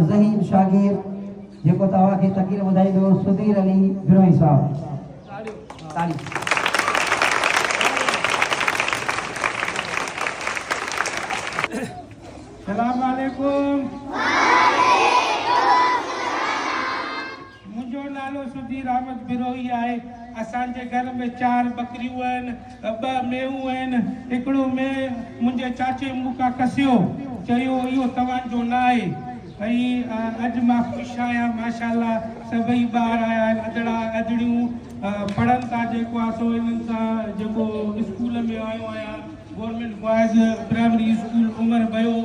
ज़हीन शागिर जेको तव्हां खे तक़रीर ॿुधाईंदो सुधीर अली बिरोही साहब। ताली सलाम वालेकुम। मुंहिंजो नालो सुधीर अहमद बिरोही आहे। असांजे घर में 4 बकरियूं आहिनि, 2 मेहूं आहिनि। हिकिड़ो में मुंहिंजे चाचे मूंखां कसियो, चयो इहो तव्हांजो न आहे। अॼु मां ख़ुशि आहियां, माशाल्लाह सभई ॿार आया आहिनि, अदड़ा अदड़ियूं पढ़नि था। जेको आहे सो इन्हनि सां जेको स्कूल में आयो आहियां, government boys primary school Umar वियो।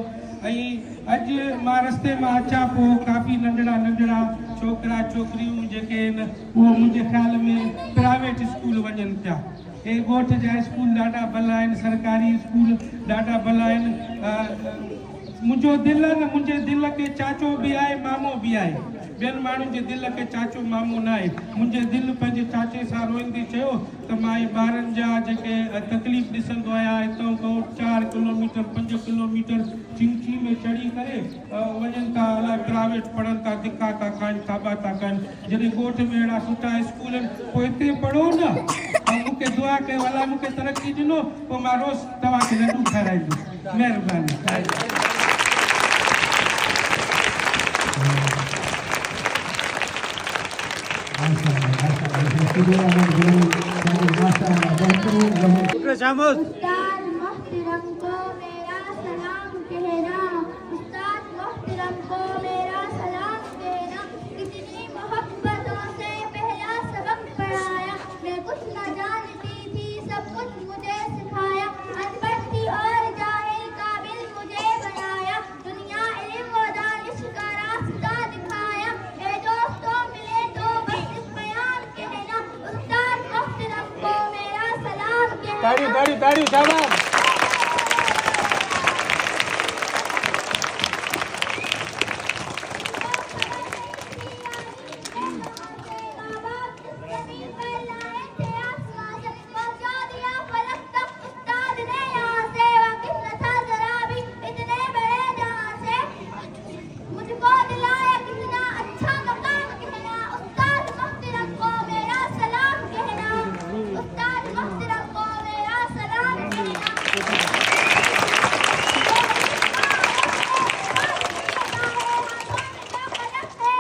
अॼु मां रस्ते मां अचां पोइ काफ़ी नंढड़ा छोकिरा छोकिरियूं जेके आहिनि उहो मुंहिंजे ख़्याल में प्राइवेट स्कूल वञनि पिया। हे ॻोठ जा स्कूल ॾाढा भला आहिनि, सरकारी स्कूल ॾाढा भला आहिनि। मुंहिंजो दिलि आहे न, मुंहिंजे दिलि खे चाचो बि आहे, मामो बि आहे। ॿियनि माण्हुनि जे दिलि खे चाचो मामो न आहे। मुंहिंजे दिलि पंहिंजे चाचे सां रोईंदी चयो त मां ॿारनि जा जेके तकलीफ़ ॾिसंदो आहियां। हितां खां 4 किलोमीटर 5 किलोमीटर चिंची में चढ़ी करे वञनि था, अलाए प्राइवेट पढ़नि था, धिका था खाइनि, थाबा था कनि। जॾहिं ॻोठ में अहिड़ा सुठा स्कूल आहिनि पोइ हिते पढ़ो न। ऐं मूंखे दुआ कयो, अलाह मूंखे तरक़ी ॾिनो, पोइ मां रोज़ तव्हांखे लॾूं खाराईंदुसि। महिरबानी। उस्ताद मोहतरम को मेरा सलाम कहना, उस्ताद मोहतरम को मेरा सलाम कहना। कितनी मोहब्बतों से पहला सबक पढ़ाया, मैं कुछ न जानती थी सब कुछ मुझे सिखाया। अनपढ़ थी और जाहिल काबिल मुझे बनाया, दुनिया इल्म व दानिश का रास्ता दिखाया। ए दोस्तों मिले तो बस इस बयान कहना, उस्ताद मोहतरम को मेरा सलाम कहना। ताड़ी शाबाश। मुझको दिलाया कितना अच्छा मकाम कहना, उस्ताद मोहतरम को मेरा सलाम कहना, उस्ताद मोहतरम को मेरा सलाम कहना।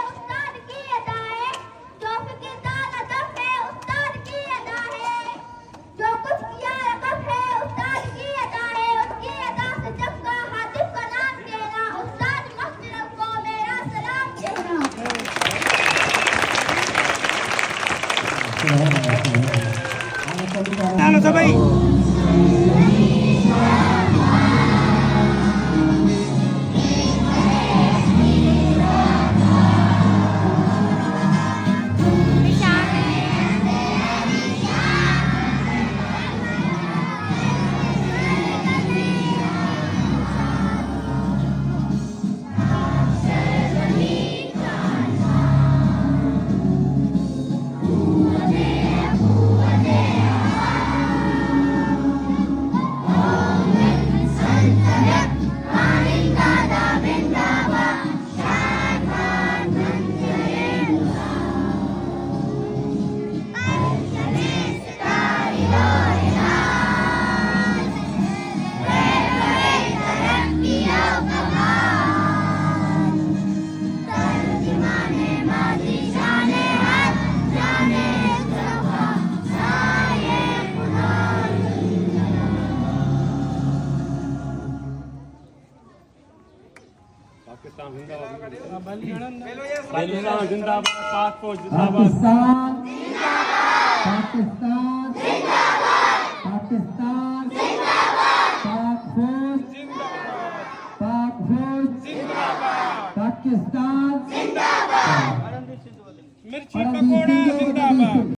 उस्ताद की अदा है, जो फिकिरदार अदब है, उस्ताद की अदा है। जो कुछ किया रकब है, उस्ताद की अदा है। उसकी अदा से जब का हातिफ का नाम कहना, उस्ताद मोहतरम को मेरा सलाम कहना। जिंदाबाद, जिंदाबाद, पाकिस्तान जिंदाबाद, पाकिस्तान जिंदाबाद, पाकिस्तान